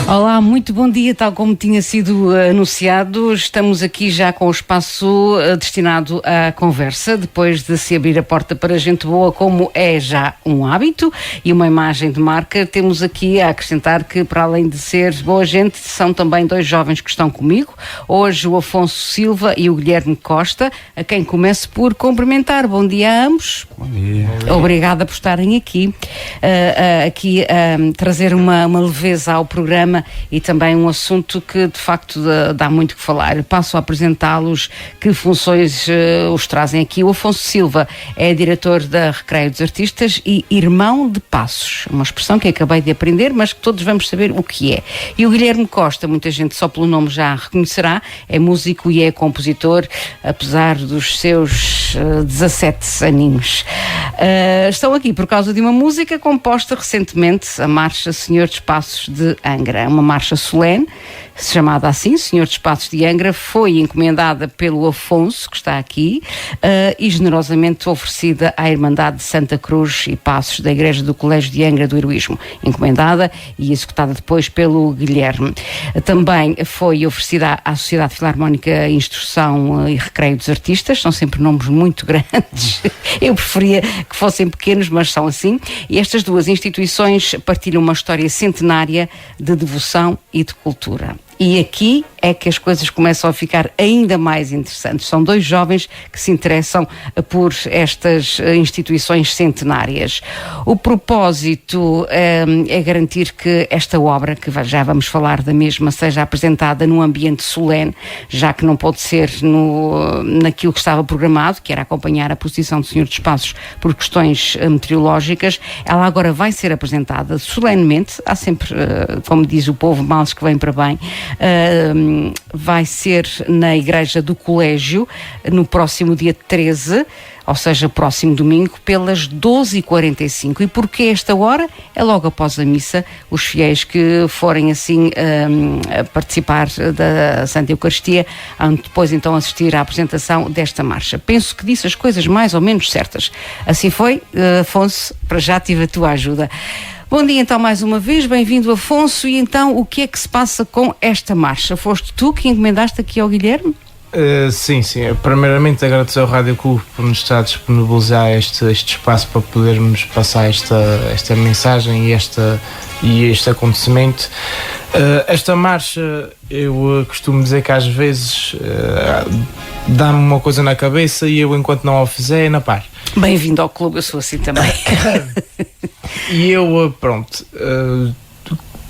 Olá, muito bom dia. Tal como tinha sido anunciado, estamos aqui já com o espaço destinado à conversa, depois de se abrir a porta para gente boa, como é já um hábito e uma imagem de marca. Temos aqui a acrescentar que, para além de ser boa gente, são também dois jovens que estão comigo. Hoje o Afonso Silva e o Guilherme Costa, a quem começo por cumprimentar. Bom dia a ambos. Bom dia. Obrigada por estarem aqui, trazer uma leveza ao programa e também um assunto que de facto dá muito que falar. Passo a apresentá-los, que funções os trazem aqui. O Afonso Silva é diretor da Recreio dos Artistas e irmão de Passos, uma expressão que acabei de aprender, mas que todos vamos saber o que é. E o Guilherme Costa, muita gente só pelo nome já reconhecerá, é músico e é compositor, apesar dos seus 17 aninhos. Estão aqui por causa de uma música composta recentemente, a Marcha Senhor dos Passos de Angra, uma marcha solene, chamada assim, Senhor dos Passos de Angra, foi encomendada pelo Afonso, que está aqui, e generosamente oferecida à Irmandade de Santa Cruz e Passos da Igreja do Colégio de Angra do Heroísmo, encomendada e executada depois pelo Guilherme. Também foi oferecida à Sociedade Filarmónica Instrução e Recreio dos Artistas, são sempre nomes muito grandes, eu preferia que fossem pequenos, mas são assim, e estas duas instituições partilham uma história centenária de devoção e de cultura. E aqui é que as coisas começam a ficar ainda mais interessantes. São dois jovens que se interessam por estas instituições centenárias. O propósito é garantir que esta obra, que já vamos falar da mesma, seja apresentada num ambiente solene, já que não pode ser naquilo que estava programado, que era acompanhar a procissão do Senhor dos Passos por questões meteorológicas. Ela agora vai ser apresentada solenemente. Há sempre, como diz o povo, males que vêm para bem. Vai ser na Igreja do Colégio no próximo dia 13, ou seja, próximo domingo, pelas 12h45. E porquê esta hora? É logo após a missa. Os fiéis que forem assim participar da Santa Eucaristia vão depois então assistir à apresentação desta marcha. Penso que disse as coisas mais ou menos certas. Assim foi, Afonso, para já tive a tua ajuda. Bom dia então mais uma vez, bem-vindo Afonso. E então o que é que se passa com esta marcha? Foste tu que encomendaste aqui ao Guilherme? Sim. Primeiramente agradecer ao Rádio Clube por nos estar a disponibilizar este espaço para podermos passar esta mensagem e este acontecimento. Esta marcha, eu costumo dizer que às vezes dá-me uma coisa na cabeça e eu, enquanto não a fizer, é na paz. Bem-vindo ao clube, eu sou assim também. E eu,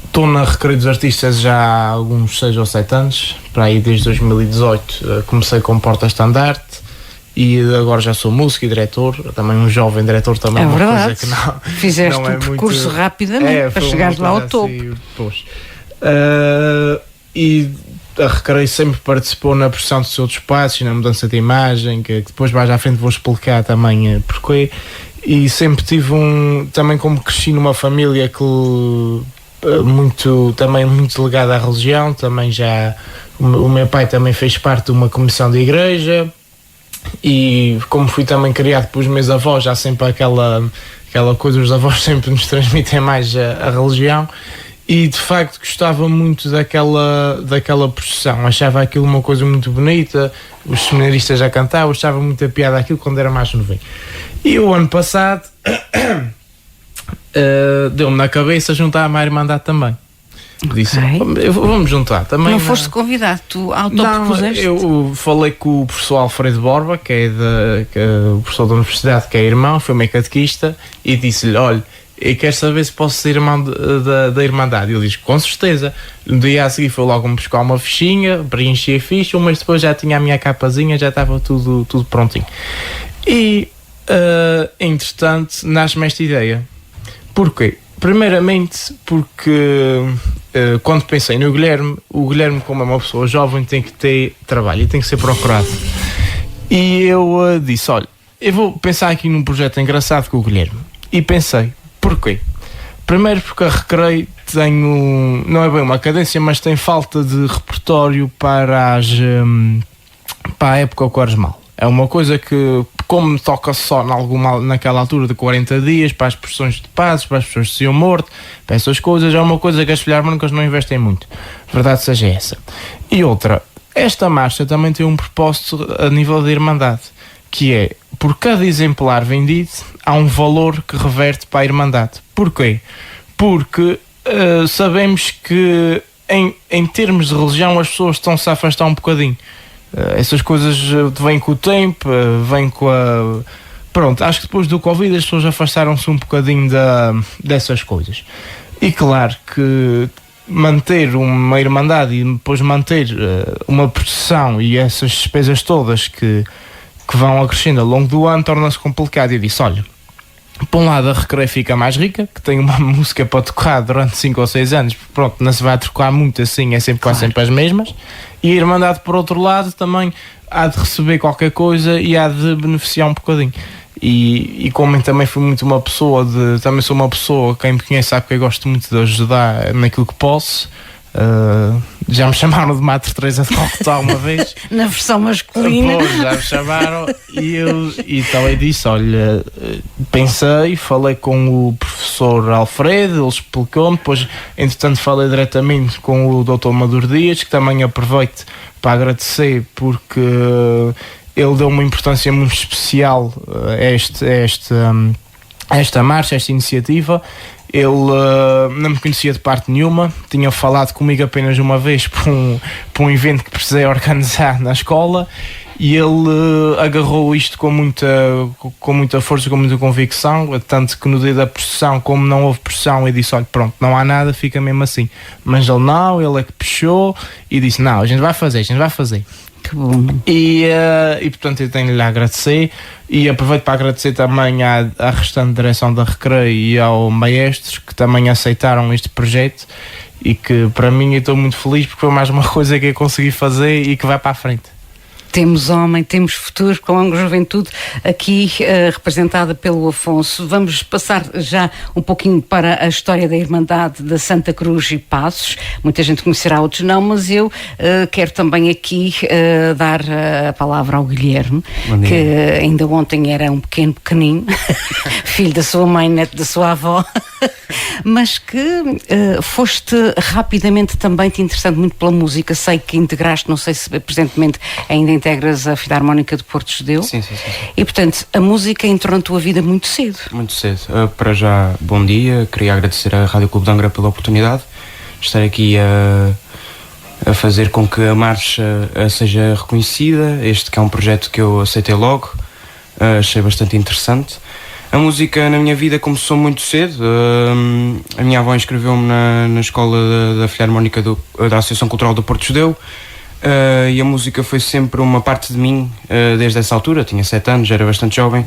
estou na Recreio dos Artistas já há alguns 6 ou 7 anos, para aí desde 2018 comecei com Porta-Estandarte e agora já sou músico e diretor, também um jovem diretor também, uma verdade. Coisa que não. Fizeste não é o percurso muito rapidamente para chegares lá ao topo. E a Recreio sempre participou na produção do Senhor dos Passos e na mudança de imagem, que depois mais à frente vou explicar também porquê. E sempre tive também como cresci numa família que também muito ligada à religião, também já o meu pai também fez parte de uma comissão de igreja e como fui também criado pelos meus avós, já sempre aquela coisa, os avós sempre nos transmitem mais a religião. E de facto gostava muito daquela procissão, achava aquilo uma coisa muito bonita, os seminaristas já cantavam, achava muita piada aquilo quando era mais novinho. E o ano passado deu-me na cabeça juntar a minha irmandade também. Disse, vamos juntar também. Não foste convidado, tu autopropuseste? Eu falei com o professor Alfredo Borba, que é o professor da universidade, que é irmão, foi meu catequista, e disse-lhe, olha, e quer saber se posso ser irmão da Irmandade? Ele diz, com certeza. No dia a seguir foi logo me buscar uma fichinha, preenchi a ficha, um mês depois já tinha a minha capazinha, já estava tudo prontinho. E, entretanto, nasce-me esta ideia. Porquê? Primeiramente porque quando pensei no Guilherme, o Guilherme, como é uma pessoa jovem, tem que ter trabalho e tem que ser procurado. E eu disse, olha, eu vou pensar aqui num projeto engraçado com o Guilherme. E pensei, porquê? Primeiro porque a Recreio não é bem uma cadência, mas tem falta de repertório para a época quaresmal. É uma coisa que como toca só naquela altura de 40 dias, para as expressões de passos, para as pessoas de Sion Morto, para essas coisas, é uma coisa que as filharmónicas não investem muito. Verdade seja essa. E outra, esta marcha também tem um propósito a nível da Irmandade, que é, por cada exemplar vendido, há um valor que reverte para a Irmandade. Porquê? Porque sabemos que em termos de religião as pessoas estão-se a afastar um bocadinho. Essas coisas vêm com o tempo, vêm com a... Pronto, acho que depois do Covid as pessoas afastaram-se um bocadinho dessas coisas. E claro que manter uma Irmandade e depois manter uma procissão e essas despesas todas que vão acrescendo ao longo do ano torna-se complicado. E eu disse, olha, por um lado a Recreio fica mais rica, que tem uma música para tocar durante 5 ou 6 anos, pronto, não se vai trocar muito assim, é sempre quase sempre as mesmas. E a Irmandade, por outro lado, também há de receber qualquer coisa e há de beneficiar um bocadinho. E como eu também fui muito uma pessoa também sou uma pessoa, quem me conhece sabe que eu gosto muito de ajudar naquilo que posso. Já me chamaram de Mater Teresa de Calcutá uma vez. Na versão masculina. Pois, já me chamaram e também disse, olha, pensei, falei com o professor Alfredo, ele explicou-me, depois entretanto falei diretamente com o Dr. Maduro Dias, que também aproveito para agradecer porque ele deu uma importância muito especial a esta marcha, a esta iniciativa. Ele não me conhecia de parte nenhuma, tinha falado comigo apenas uma vez para um evento que precisei organizar na escola e ele agarrou isto com muita força, com muita convicção, tanto que no dia da procissão, como não houve procissão, eu disse, olha, pronto, não há nada, fica mesmo assim. Mas ele é que puxou e disse, não, a gente vai fazer. Que bom. E portanto eu tenho-lhe a agradecer e aproveito para agradecer também à restante direção da Recreio e ao maestros que também aceitaram este projeto e que para mim eu estou muito feliz porque foi mais uma coisa que eu consegui fazer e que vai para a frente. Temos homem, temos futuro com a Longa Juventude aqui representada pelo Afonso. Vamos passar já um pouquinho para a história da Irmandade da Santa Cruz e Passos. Muita gente conhecerá, outros não, mas eu quero também aqui dar a palavra ao Guilherme, que ainda ontem era um pequenino, filho da sua mãe, neto da sua avó, mas que foste rapidamente também te interessando muito pela música. Sei que integraste, não sei se presentemente ainda integras a Filarmónica do Porto Judeu. Sim. E, portanto, a música entrou na tua vida muito cedo. Muito cedo. Para já, bom dia. Queria agradecer à Rádio Clube de Angra pela oportunidade de estar aqui a fazer com que a marcha seja reconhecida. Este que é um projeto que eu aceitei logo. Achei bastante interessante. A música na minha vida começou muito cedo. A minha avó inscreveu-me na escola da Filarmónica da Associação Cultural do Porto Judeu. E a música foi sempre uma parte de mim desde essa altura. Tinha 7 anos, era bastante jovem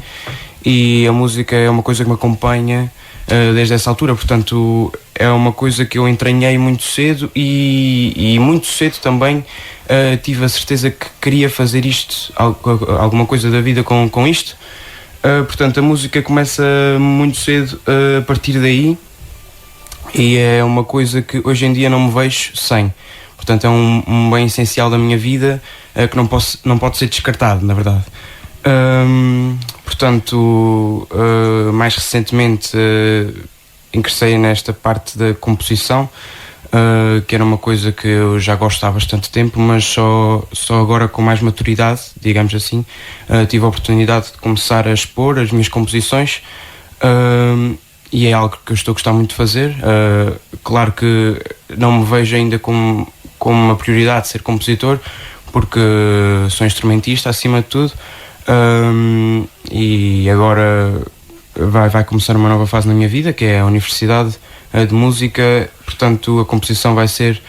e a música é uma coisa que me acompanha desde essa altura, portanto é uma coisa que eu entranhei muito cedo e muito cedo também tive a certeza que queria fazer isto, alguma coisa da vida com isto. Portanto a música começa muito cedo a partir daí e é uma coisa que hoje em dia não me vejo sem. Portanto, é um bem essencial da minha vida que não pode ser descartado, na verdade. Portanto, mais recentemente ingressei nesta parte da composição, que era uma coisa que eu já gosto há bastante tempo, mas só agora com mais maturidade, digamos assim, tive a oportunidade de começar a expor as minhas composições. E é algo que eu estou a gostar muito de fazer. Claro que não me vejo ainda como uma prioridade ser compositor, porque sou instrumentista acima de tudo, e agora vai começar uma nova fase na minha vida, que é a Universidade de Música. Portanto a composição vai ser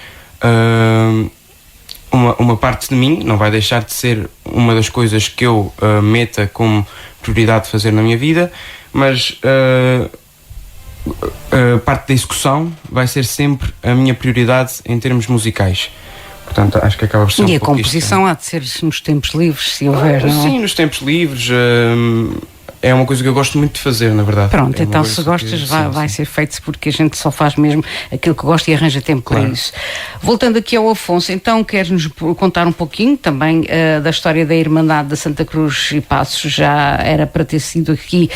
uma parte de mim, não vai deixar de ser uma das coisas que eu meta como prioridade de fazer na minha vida, mas a parte da execução vai ser sempre a minha prioridade em termos musicais. Portanto, acho que acaba por ser e a composição há de ser nos tempos livres, se houver, não é? Sim, nos tempos livres. é uma coisa que eu gosto muito de fazer, na verdade. Pronto, é então se gostas vai ser feito, porque a gente só faz mesmo aquilo que gosta e arranja tempo para isso. Voltando aqui ao Afonso, então queres-nos contar um pouquinho também da história da Irmandade da Santa Cruz e Passos. Já era para ter sido aqui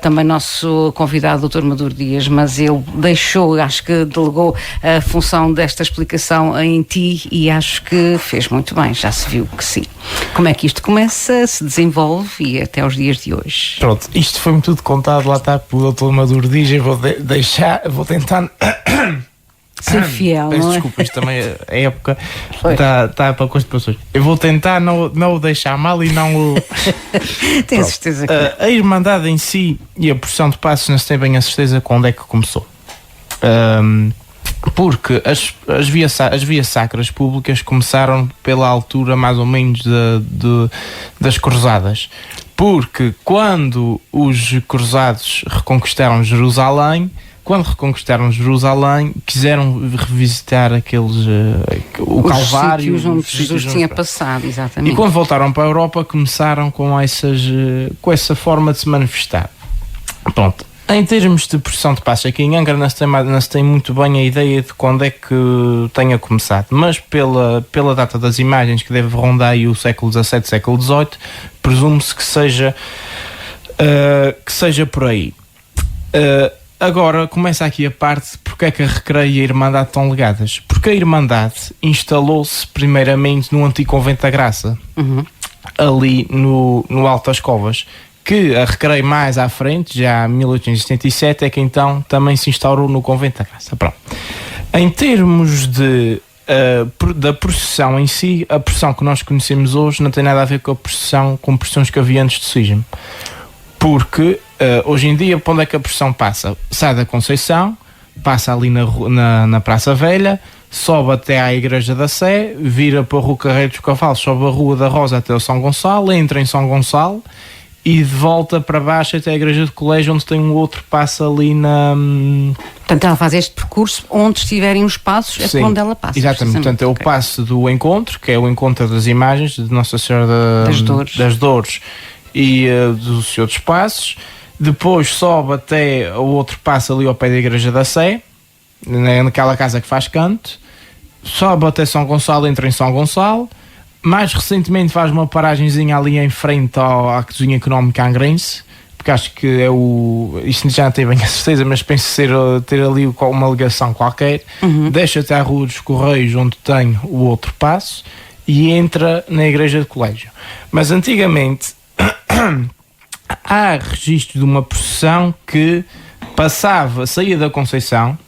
também nosso convidado, Dr. Maduro Dias, mas ele deixou, acho que delegou a função desta explicação em ti e acho que fez muito bem, já se viu que sim. Como é que isto começa, se desenvolve e até aos dias de hoje? Pronto, isto foi-me tudo contado lá está pelo Dr. Maduro Dias e vou tentar ser fiel, peço não é? desculpa, isto também a época está para constipações. Eu vou tentar não o deixar mal e não o... Tenho certeza que a Irmandade em si e a procissão de Passos não se tem bem a certeza quando é que começou. Porque as vias sacras públicas começaram pela altura mais ou menos das cruzadas, porque quando os cruzados reconquistaram Jerusalém, quiseram revisitar o Calvário, sítios onde Jesus tinha passado, exatamente. e quando voltaram para a Europa começaram com essa forma de se manifestar. Pronto. Em termos de procissão de Passos, aqui em Angra não se tem muito bem a ideia de quando é que tenha começado, mas pela data das imagens, que deve rondar aí o século XVII, século XVIII, presume-se que seja por aí. Agora começa aqui a parte de porque é que a Recreio e a Irmandade estão ligadas. Porque a Irmandade instalou-se primeiramente no antigo Convento da Graça, ali no Alto das Covas, que a Recreio mais à frente, já em 1877, é que então também se instaurou no Convento da Graça. Pronto. Em termos da procissão em si, a procissão que nós conhecemos hoje não tem nada a ver com procissões que havia antes do cisma. Porque hoje em dia, para onde é que a procissão passa? Sai da Conceição, passa ali na Praça Velha, sobe até à Igreja da Sé, vira para a Rua Carreiro dos Cavalos, sobe a Rua da Rosa até o São Gonçalo, entra em São Gonçalo e de volta para baixo até a Igreja do Colégio, onde tem um outro passo ali na... Portanto, ela faz este percurso onde estiverem os passos, é por onde ela passa. Exatamente, portanto é o passo do encontro, que é o encontro das imagens de Nossa Senhora das Dores e do Senhor dos Passos. Depois sobe até o outro passo ali ao pé da Igreja da Sé, naquela casa que faz canto, sobe até São Gonçalo, entra em São Gonçalo. Mais recentemente faz uma paragenzinha ali em frente à Cozinha Económica Angrense, porque acho que isto já não tenho bem a certeza, mas penso ter ali uma ligação qualquer. Deixa até à Rua dos Correios, onde tem o outro passo, e entra na Igreja do Colégio. Mas antigamente há registro de uma procissão que saía da Conceição,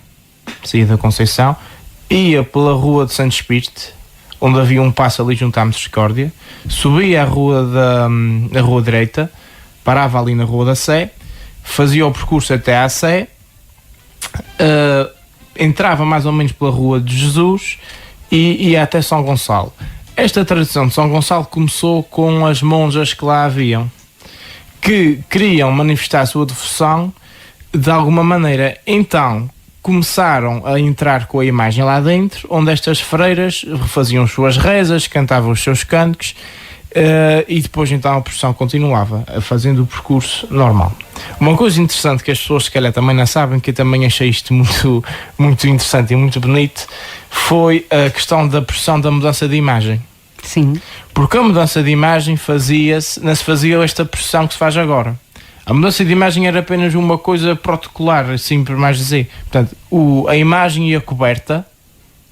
ia pela Rua de Santo Espírito, onde havia um passo ali junto à Misericórdia, subia a rua direita, parava ali na Rua da Sé, fazia o percurso até à Sé, entrava mais ou menos pela Rua de Jesus e ia até São Gonçalo. Esta tradição de São Gonçalo começou com as monjas que lá haviam, que queriam manifestar a sua devoção de alguma maneira. Então começaram a entrar com a imagem lá dentro, onde estas freiras faziam as suas rezas, cantavam os seus cânticos, e depois então a procissão continuava, fazendo o percurso normal. Uma coisa interessante que as pessoas se calhar também não sabem, que eu também achei isto muito, muito interessante e muito bonito, foi a questão da procissão da mudança de imagem. Sim. Porque a mudança de imagem não se fazia esta procissão que se faz agora. A mudança de imagem era apenas uma coisa protocolar, assim por mais dizer. Portanto, a imagem ia coberta,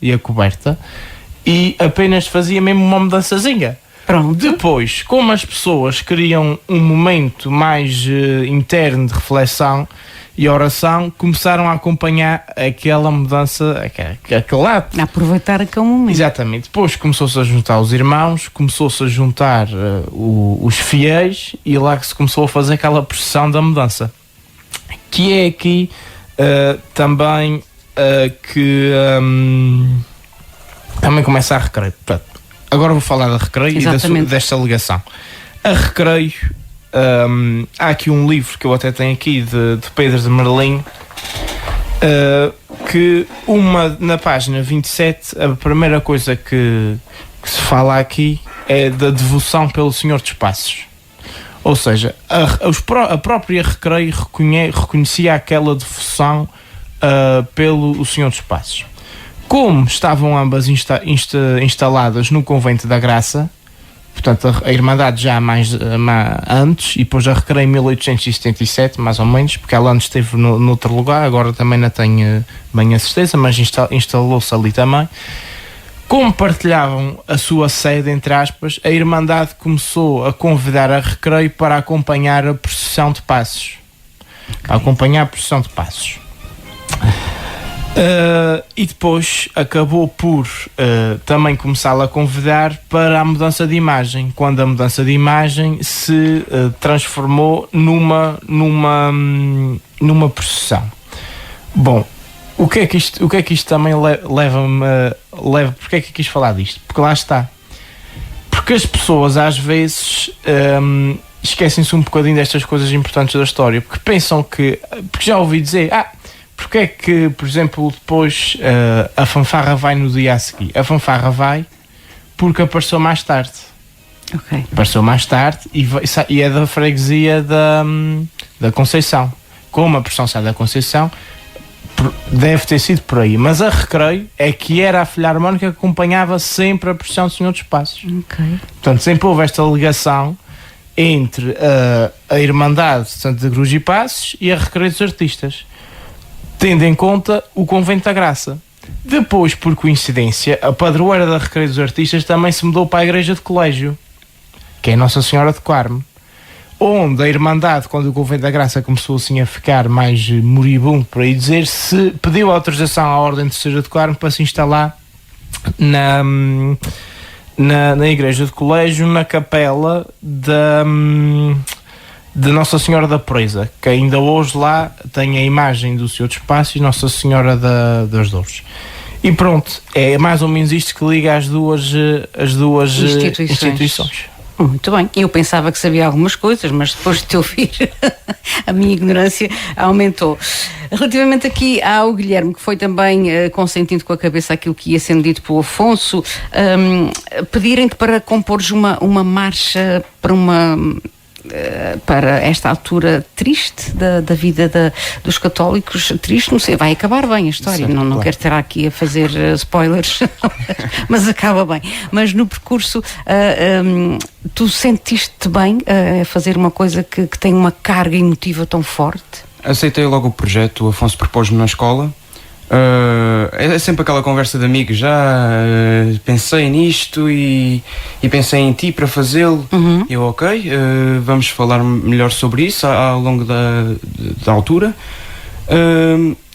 e apenas fazia mesmo uma mudançazinha. Pronto. Depois, como as pessoas queriam um momento mais interno de reflexão e oração, começaram a acompanhar aquela mudança, aquele ato. A aproveitar aquele momento. Exatamente. Depois começou-se a juntar os irmãos, começou-se a juntar os fiéis, e lá que se começou a fazer aquela procissão da mudança. Que é aqui também que também começa a Recreio. Portanto, agora vou falar da Recreio e desta ligação. A Recreio, há aqui um livro que eu até tenho aqui de Pedro de Merlim, que na página 27 a primeira coisa que se fala aqui é da devoção pelo Senhor dos Passos. Ou seja, a própria Recreio reconhecia aquela devoção pelo Senhor dos Passos. Como estavam ambas instaladas no Convento da Graça, portanto a Irmandade já antes, e depois a Recreio em 1877, mais ou menos, porque ela antes esteve noutro lugar, agora também não tenho bem a certeza, mas instalou-se ali também. Como partilhavam a sua sede, entre aspas, a Irmandade começou a convidar a Recreio para acompanhar a procissão de passos. E depois acabou por também começá-la a convidar para a mudança de imagem, quando a mudança de imagem se transformou numa procissão. Bom, o que é que isto também leva? Porque é que eu quis falar disto? Porque lá está. Porque as pessoas às vezes esquecem-se um bocadinho destas coisas importantes da história, porque pensam porque já ouvi dizer, porque é que, por exemplo, depois a fanfarra vai no dia a seguir? A fanfarra vai porque apareceu mais tarde. Ok. Apareceu mais tarde e é da freguesia da Conceição. Como a procissão sai da Conceição, deve ter sido por aí. Mas a Recreio é que era a Filharmónica que acompanhava sempre a procissão do Senhor dos Passos. Ok. Portanto, sempre houve esta ligação entre a Irmandade de Santa Cruz e Passos e a Recreio dos Artistas, tendo em conta o Convento da Graça. Depois, por coincidência, a padroeira da Recreio dos Artistas também se mudou para a Igreja de Colégio, que é Nossa Senhora de Carmo, onde a Irmandade, quando o Convento da Graça começou assim a ficar mais moribundo, por aí dizer, se pediu autorização à Ordem de Terceira de Carmo para se instalar na Igreja de Colégio, na capela de Nossa Senhora da Presa, que ainda hoje lá tem a imagem do Senhor dos Passos e Nossa Senhora das Dores. E pronto, é mais ou menos isto que liga as duas instituições. Muito bem, eu pensava que sabia algumas coisas, mas depois de te ouvir a minha ignorância aumentou. Relativamente aqui ao Guilherme, que foi também consentindo com a cabeça aquilo que ia sendo dito pelo Afonso, pedirem-te para compores uma marcha para esta altura triste da vida dos católicos. Triste, não sei, vai acabar bem a história. Certo, não claro. Quero estar aqui a fazer spoilers, mas acaba bem. Mas no percurso, tu sentiste-te bem a fazer uma coisa que tem uma carga emotiva tão forte? Aceitei logo o projeto, o Afonso propôs-me na escola. É sempre aquela conversa de amigos, pensei nisto e pensei em ti para fazê-lo. Eu, ok, vamos falar melhor sobre isso ao longo da altura.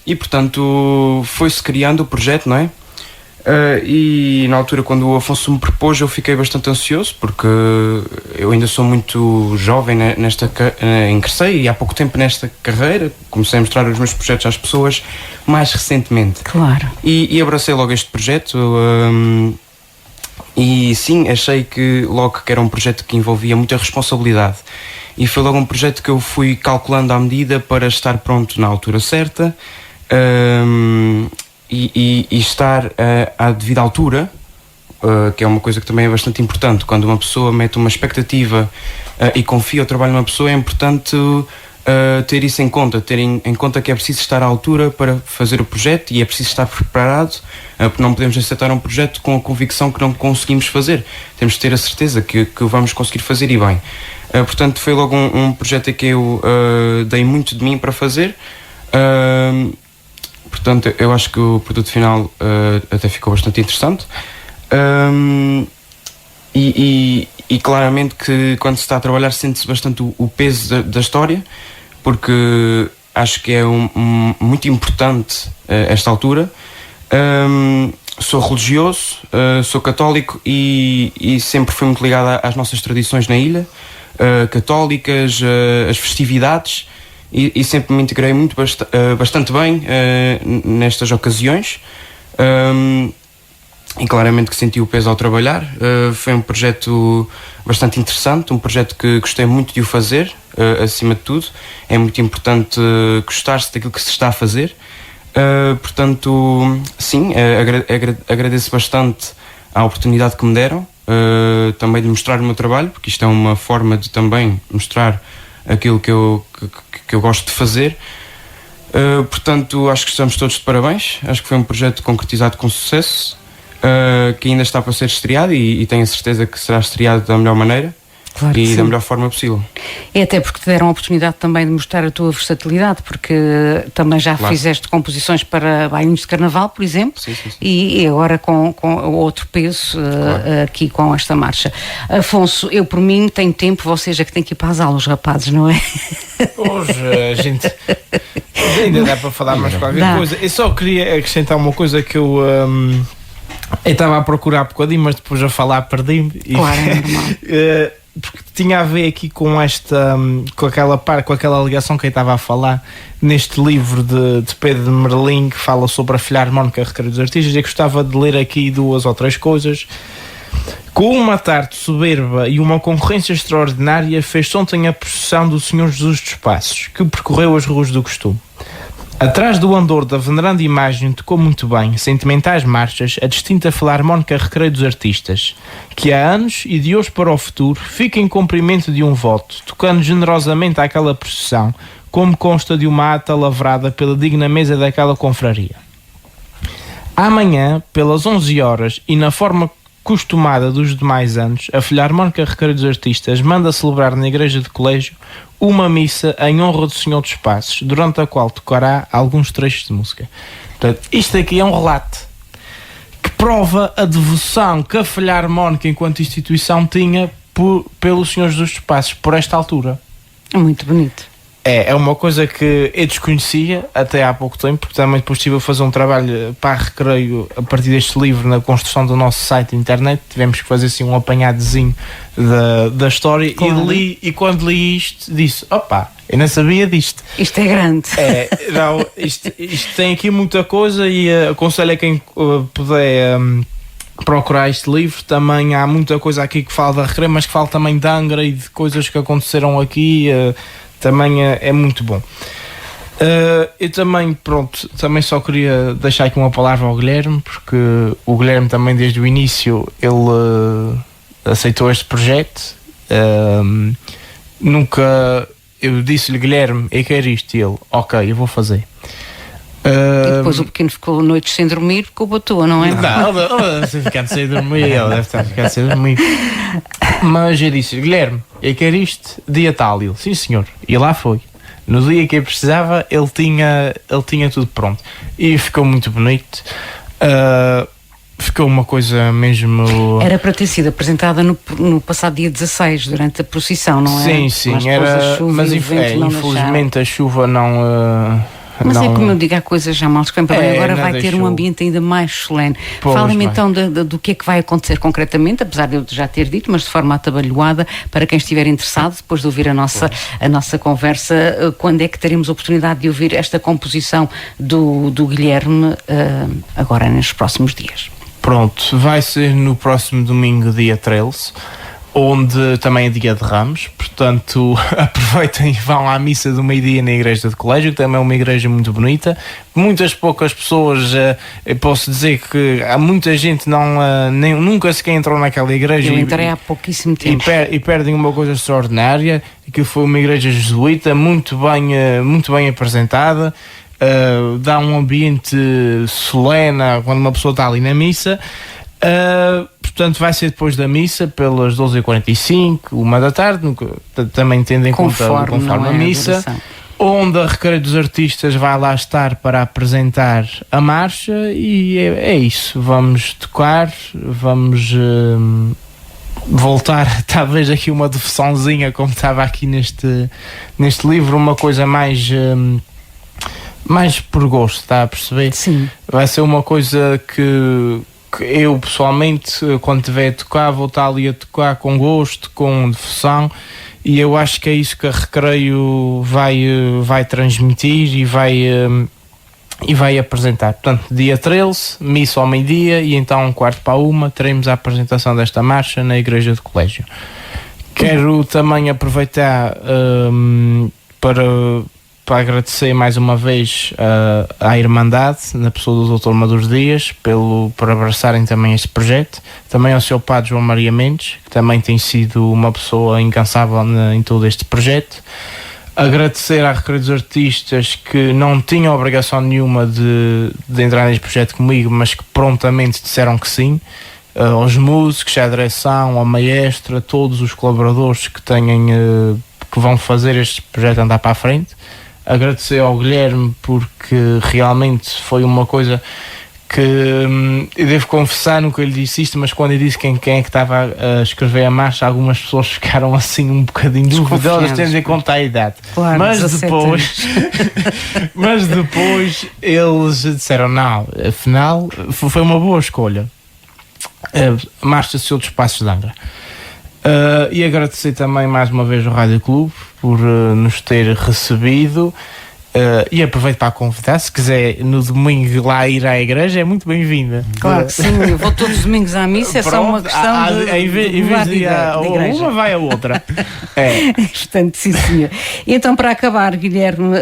E portanto foi-se criando o projeto, não é? E na altura, quando o Afonso me propôs, eu fiquei bastante ansioso, porque eu ainda sou muito jovem ingressei há pouco tempo nesta carreira, comecei a mostrar os meus projetos às pessoas mais recentemente. Claro. E abracei logo este projeto, e sim, achei que logo que era um projeto que envolvia muita responsabilidade, e foi logo um projeto que eu fui calculando à medida para estar pronto na altura certa, e estar à devida altura, que é uma coisa que também é bastante importante. Quando uma pessoa mete uma expectativa e confia o trabalho numa pessoa, é importante ter isso em conta, ter em conta que é preciso estar à altura para fazer o projeto e é preciso estar preparado, porque não podemos aceitar um projeto com a convicção que não conseguimos fazer. Temos de ter a certeza que o vamos conseguir fazer e bem. Portanto, foi logo um projeto em que eu dei muito de mim para fazer. Portanto, eu acho que o produto final até ficou bastante interessante. E claramente que quando se está a trabalhar sente-se bastante o peso da história, porque acho que é muito importante esta altura. Sou religioso, sou católico e sempre fui muito ligado às nossas tradições na ilha, católicas, as festividades. E sempre me integrei bastante bem nestas ocasiões, e claramente que senti o peso ao trabalhar. Foi um projeto bastante interessante, um projeto que gostei muito de o fazer, acima de tudo. É muito importante gostar-se daquilo que se está a fazer. Portanto, sim, agradeço bastante a oportunidade que me deram, também de mostrar o meu trabalho, porque isto é uma forma de também mostrar aquilo que eu gosto de fazer. Portanto, acho que estamos todos de parabéns. Acho que foi um projeto concretizado com sucesso, que ainda está para ser estreado e tenho a certeza que será estreado da melhor maneira. Claro e da melhor forma possível. É até porque te deram a oportunidade também de mostrar a tua versatilidade, porque também já fizeste composições para bailinhos de carnaval, por exemplo, sim. E agora com outro peso aqui com esta marcha. Afonso, eu por mim tenho tempo, vocês é que têm que ir para as aulas, rapazes, não é? Hoje a gente ainda dá para falar mais qualquer coisa. Eu só queria acrescentar uma coisa que eu estava a procurar há bocadinho, mas depois a falar perdi-me. Claro, é normal. Porque tinha a ver aqui com esta, com aquela ligação que eu estava a falar neste livro de Pedro de Merlin, que fala sobre a Filarmónica Recreio dos Artistas. Eu gostava de ler aqui 2 ou 3 coisas. Com uma tarde soberba e uma concorrência extraordinária, fez ontem a procissão do Senhor Jesus dos Passos, que percorreu as ruas do costume. Atrás do andor da veneranda imagem tocou muito bem, sentimentais marchas, a distinta Filarmónica Recreio dos Artistas, que há anos e de hoje para o futuro fica em cumprimento de um voto, tocando generosamente àquela procissão, como consta de uma ata lavrada pela digna mesa daquela confraria. Amanhã, pelas 11 horas e na forma costumada dos demais anos, a Filarmónica Recreio dos Artistas manda celebrar na igreja de colégio uma missa em honra do Senhor dos Passos, durante a qual tocará alguns trechos de música. Portanto, isto aqui é um relato que prova a devoção que a Filarmónica enquanto instituição tinha pelo Senhor Jesus dos Passos, por esta altura. É muito bonito. É uma coisa que eu desconhecia até há pouco tempo, porque também depois estive a fazer um trabalho para a Recreio a partir deste livro na construção do nosso site internet. Tivemos que fazer assim um apanhadozinho da história. Claro. E quando li isto disse, opa, eu não sabia disto. Isto é grande. Não, isto tem aqui muita coisa e aconselho a quem puder procurar este livro. Também há muita coisa aqui que fala da Recreio, mas que fala também de Angra e de coisas que aconteceram aqui. Também é muito bom. Eu também, também só queria deixar aqui uma palavra ao Guilherme, porque o Guilherme também desde o início ele aceitou este projeto. Eu disse-lhe, Guilherme, eu quero isto, e ele, ok, eu vou fazer. E depois o pequeno ficou noites sem dormir porque o botou, não é? Não, se ficar sem dormir, ele deve estar a ficar sem dormir. Mas eu disse, Guilherme, eu quero isto, dia tal. Ele, sim senhor, e lá foi. No dia que eu precisava, ele tinha tudo pronto. E ficou muito bonito. Ficou uma coisa mesmo... Era para ter sido apresentada no passado dia 16, durante a procissão, não é? Sim, mas infelizmente a chuva não... Mas não, é como eu digo, há coisas já mal escolhem. Agora vai ter um ambiente ainda mais solene. Fala-me então do que é que vai acontecer concretamente, apesar de eu já ter dito, mas de forma atabalhoada, para quem estiver interessado, depois de ouvir a nossa conversa, quando é que teremos a oportunidade de ouvir esta composição do Guilherme, agora nos próximos dias? Pronto, vai ser no próximo domingo, dia 13, onde também é dia de Ramos, portanto aproveitem e vão à missa do meio-dia na igreja de colégio, que também é uma igreja muito bonita. Muitas poucas pessoas, posso dizer que há muita gente nunca sequer entrou naquela igreja. Eu entrei há pouquíssimo tempo. E perdem uma coisa extraordinária, que foi uma igreja jesuíta, muito bem apresentada. Dá um ambiente solene quando uma pessoa está ali na missa. Portanto vai ser depois da missa pelas 12h45, 1 da tarde, também tendo em conta conforme a missa, onde a Recreio dos Artistas vai lá estar para apresentar a marcha. E é isso, vamos tocar, vamos voltar talvez aqui uma devoçãozinha como estava aqui neste livro, uma coisa mais por gosto, está a perceber? Sim. Vai ser uma coisa que eu pessoalmente, quando tiver a tocar, vou estar ali a tocar com gosto, com devoção, e eu acho que é isso que a Recreio vai transmitir e vai apresentar. Portanto, dia 13, missa ao meio-dia, e então 1:45 teremos a apresentação desta marcha na igreja de colégio. Quero também aproveitar para para agradecer mais uma vez à Irmandade, na pessoa do Dr. Maduro Dias, por abraçarem também este projeto. Também ao Sr. Padre João Maria Mendes, que também tem sido uma pessoa incansável em todo este projeto. Agradecer à Recreio dos Artistas, que não tinham obrigação nenhuma de entrar neste projeto comigo, mas que prontamente disseram que sim. Aos músicos, à direção, ao maestro, a todos os colaboradores que vão fazer este projeto andar para a frente. Agradecer ao Guilherme, porque realmente foi uma coisa que eu devo confessar, nunca lhe disse isto, mas quando eu disse quem é que estava a escrever a marcha, algumas pessoas ficaram assim um bocadinho duvidosas, tendo em conta a idade. Claro, mas depois eles disseram não, afinal foi uma boa escolha. A marcha de outros Passos de Angra. E agradecer também mais uma vez ao Rádio Clube por nos ter recebido. E aproveito para a convidar, se quiser no domingo lá ir à igreja, é muito bem-vinda. Claro que sim, eu vou todos os domingos à missa, é só uma questão de em vez de ir a uma, vai a outra. Portanto, sim, senhor. E então, para acabar, Guilherme,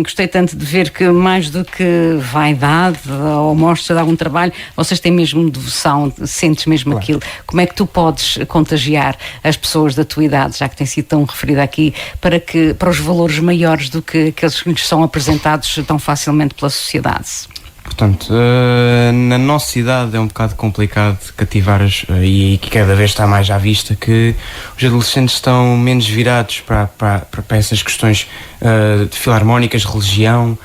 gostei tanto de ver que mais do que vaidade ou mostra de algum trabalho, vocês têm mesmo devoção, sentes mesmo aquilo. Como é que tu podes contagiar as pessoas da tua idade, já que tem sido tão referida aqui, para os valores maiores do que aqueles que lhes são apresentados tão facilmente pela sociedade? Portanto, na nossa idade é um bocado complicado cativar e que cada vez está mais à vista que os adolescentes estão menos virados para essas questões de filarmónicas, religião,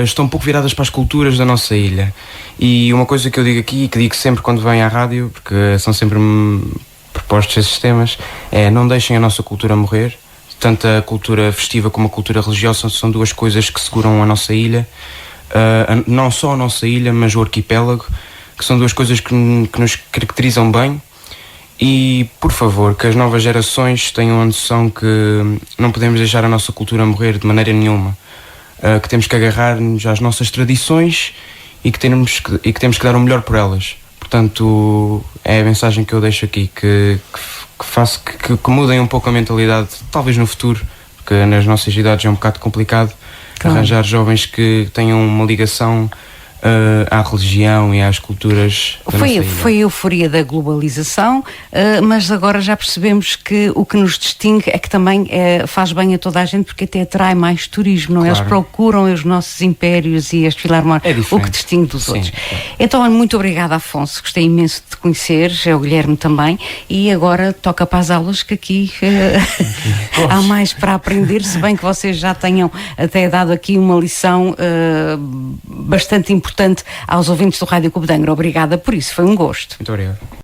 estão um pouco viradas para as culturas da nossa ilha. E uma coisa que eu digo aqui, que digo sempre quando vêm à rádio, porque são sempre propostos esses temas, é: não deixem a nossa cultura morrer. Tanto a cultura festiva como a cultura religiosa são duas coisas que seguram a nossa ilha, não só a nossa ilha, mas o arquipélago, que são duas coisas que nos caracterizam bem. E, por favor, que as novas gerações tenham a noção que não podemos deixar a nossa cultura morrer de maneira nenhuma, que temos que agarrar-nos às nossas tradições e que temos que dar o melhor por elas. Portanto, é a mensagem que eu deixo aqui, que mudem um pouco a mentalidade, talvez no futuro, porque nas nossas idades é um bocado complicado arranjar jovens que tenham uma ligação à religião e às culturas da nossa ilha. Foi a euforia da globalização, mas agora já percebemos que o que nos distingue é que também faz bem a toda a gente, porque até atrai mais turismo, não é? Eles procuram os nossos impérios e as filarmónicas, o que distingue dos outros. Claro. Então, muito obrigada, Afonso, gostei imenso de te conhecer, é o Guilherme também, e agora toca para as aulas, que aqui há mais para aprender, se bem que vocês já tenham até dado aqui uma lição bastante importante aos ouvintes do Rádio Clube de Angra. Obrigada por isso, foi um gosto. Muito obrigado.